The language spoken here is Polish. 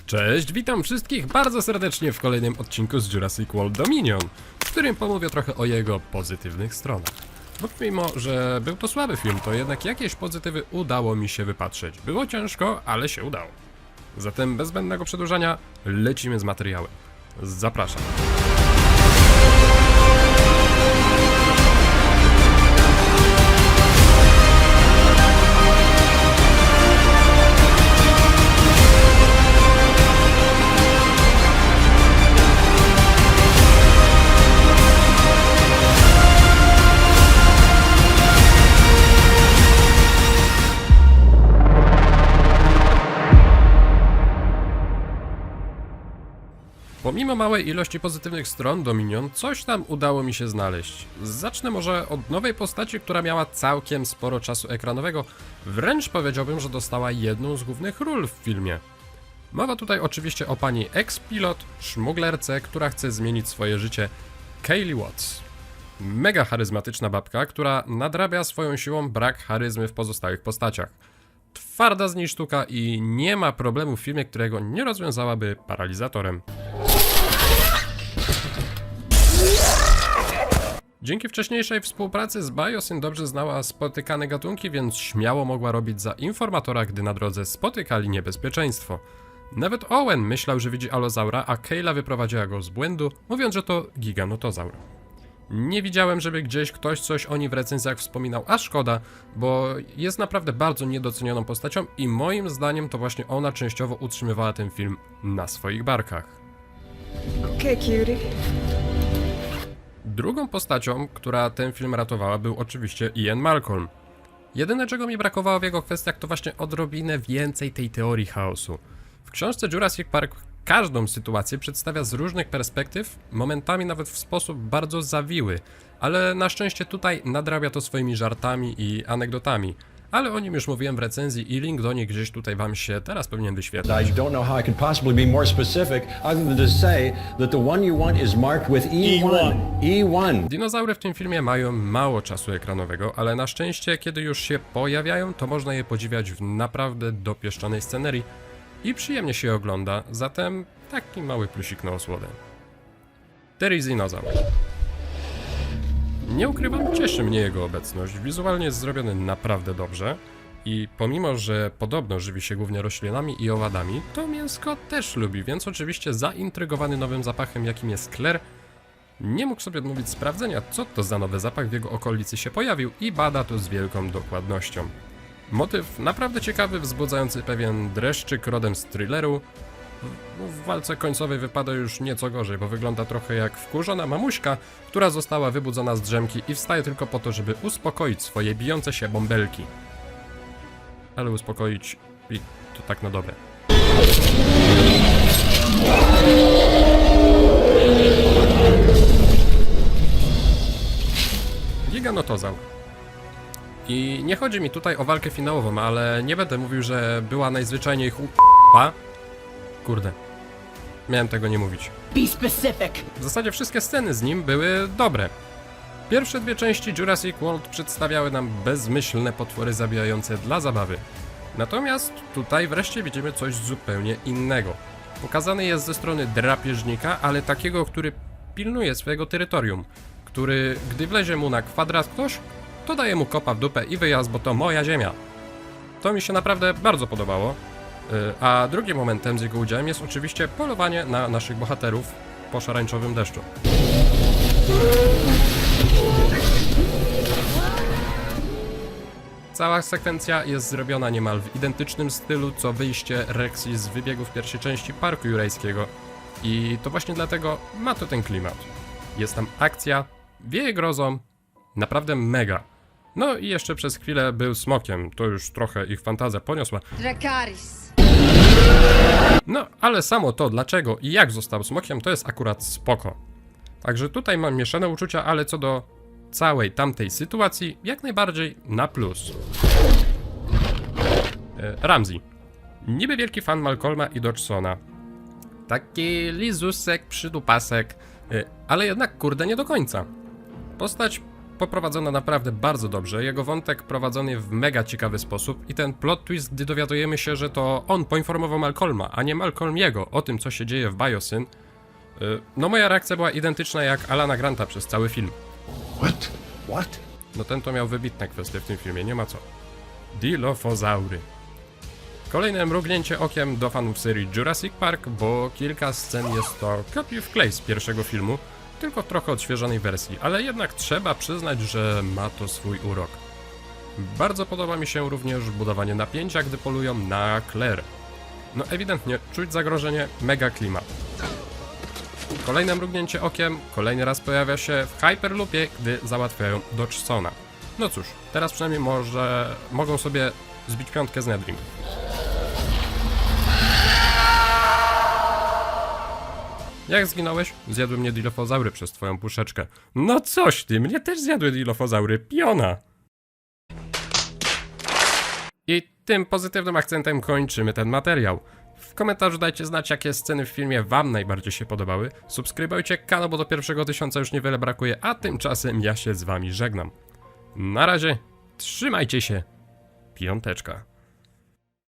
Cześć, witam wszystkich bardzo serdecznie w kolejnym odcinku z Jurassic World Dominion, w którym pomówię trochę o jego pozytywnych stronach. Bo mimo, że był to słaby film, to jednak jakieś pozytywy udało mi się wypatrzeć. Było ciężko, ale się udało. Zatem bez zbędnego przedłużania lecimy z materiałem. Zapraszam. Pomimo małej ilości pozytywnych stron Dominion, coś tam udało mi się znaleźć. Zacznę może od nowej postaci, która miała całkiem sporo czasu ekranowego, wręcz powiedziałbym, że dostała jedną z głównych ról w filmie. Mowa tutaj oczywiście o pani ex-pilot, szmuglerce, która chce zmienić swoje życie, Kaylee Watts. Mega charyzmatyczna babka, która nadrabia swoją siłą brak charyzmy w pozostałych postaciach. Twarda z niej sztuka i nie ma problemu w filmie, którego nie rozwiązałaby paralizatorem. Dzięki wcześniejszej współpracy z Biosyn dobrze znała spotykane gatunki, więc śmiało mogła robić za informatora, gdy na drodze spotykali niebezpieczeństwo. Nawet Owen myślał, że widzi alozaura, a Kayla wyprowadziła go z błędu, mówiąc, że to giganotozaur. Nie widziałem, żeby gdzieś ktoś coś o niej w recenzjach wspominał, a szkoda, bo jest naprawdę bardzo niedocenioną postacią i moim zdaniem to właśnie ona częściowo utrzymywała ten film na swoich barkach. Okay, cutie. Drugą postacią, która ten film ratowała, był oczywiście Ian Malcolm. Jedyne, czego mi brakowało w jego kwestiach, to właśnie odrobinę więcej tej teorii chaosu. W książce Jurassic Park każdą sytuację przedstawia z różnych perspektyw, momentami nawet w sposób bardzo zawiły, ale na szczęście tutaj nadrabia to swoimi żartami i anegdotami. Ale o nim już mówiłem w recenzji i link do niej gdzieś tutaj wam się teraz powinien wyświetlać. I don't know how I can possibly be more specific other than to say that the one you want is marked with E1. E1. Dinozaury w tym filmie mają mało czasu ekranowego, ale na szczęście, kiedy już się pojawiają, to można je podziwiać w naprawdę dopieszczonej scenerii i przyjemnie się ogląda, zatem taki mały plusik na osłodę. Therizinozaur. Nie ukrywam, cieszy mnie jego obecność, wizualnie jest zrobiony naprawdę dobrze i pomimo, że podobno żywi się głównie roślinami i owadami, to mięsko też lubi, więc oczywiście zaintrygowany nowym zapachem, jakim jest Claire, nie mógł sobie odmówić sprawdzenia, co to za nowy zapach w jego okolicy się pojawił i bada to z wielką dokładnością. Motyw naprawdę ciekawy, wzbudzający pewien dreszczyk rodem z thrilleru. W walce końcowej wypada już nieco gorzej, bo wygląda trochę jak wkurzona mamuśka, która została wybudzona z drzemki i wstaje tylko po to, żeby uspokoić swoje bijące się bąbelki. Ale uspokoić i to tak na dobre. Giganotozaur. I nie chodzi mi tutaj o walkę finałową, ale nie będę mówił, że była najzwyczajniej chupa. Kurde. Miałem tego nie mówić. Be specific. W zasadzie wszystkie sceny z nim były dobre. Pierwsze dwie części Jurassic World przedstawiały nam bezmyślne potwory zabijające dla zabawy. Natomiast tutaj wreszcie widzimy coś zupełnie innego. Pokazany jest ze strony drapieżnika, ale takiego, który pilnuje swojego terytorium. Który, gdy wlezie mu na kwadrat ktoś, to daje mu kopa w dupę i wyjazd, bo to moja ziemia. To mi się naprawdę bardzo podobało. A drugim momentem z jego udziałem jest oczywiście polowanie na naszych bohaterów po szarańczowym deszczu. Cała sekwencja jest zrobiona niemal w identycznym stylu co wyjście Rexy z wybiegów pierwszej części Parku Jurajskiego i to właśnie dlatego ma to ten klimat. Jest tam akcja, wieje grozą, naprawdę mega. No i jeszcze przez chwilę był smokiem, to już trochę ich fantazja poniosła. Dracarys. No, ale samo to, dlaczego i jak został smokiem, to jest akurat spoko. Także tutaj mam mieszane uczucia, ale co do całej tamtej sytuacji, jak najbardziej na plus. Ramsey. Niby wielki fan Malcolma i Dodgsona. Taki lizusek, przydupasek, ale jednak kurde nie do końca. Postać poprowadzona naprawdę bardzo dobrze, jego wątek prowadzony w mega ciekawy sposób i ten plot twist, gdy dowiadujemy się, że to on poinformował Malcolma, a nie Malcolm jego o tym, co się dzieje w Biosyn, no moja reakcja była identyczna jak Alana Granta przez cały film. What? No ten to miał wybitne kwestie w tym filmie, nie ma co. Dilofozaury. Kolejne mrugnięcie okiem do fanów serii Jurassic Park, bo kilka scen jest to copy w klej z pierwszego filmu, tylko w trochę odświeżonej wersji, ale jednak trzeba przyznać, że ma to swój urok. Bardzo podoba mi się również budowanie napięcia, gdy polują na Claire. No ewidentnie czuć zagrożenie, mega klimat. Kolejne mrugnięcie okiem, kolejny raz pojawia się w Hyperloopie, gdy załatwiają Dodgsona. No cóż, teraz przynajmniej mogą sobie zbić piątkę z Nedrim. Jak zginąłeś? Zjadły mnie dilofozaury przez twoją puszeczkę. No coś ty, mnie też zjadły dilofozaury, piona! I tym pozytywnym akcentem kończymy ten materiał. W komentarzu dajcie znać, jakie sceny w filmie wam najbardziej się podobały. Subskrybujcie kanał, bo do pierwszego 1000 już niewiele brakuje, a tymczasem ja się z wami żegnam. Na razie, trzymajcie się, piąteczka.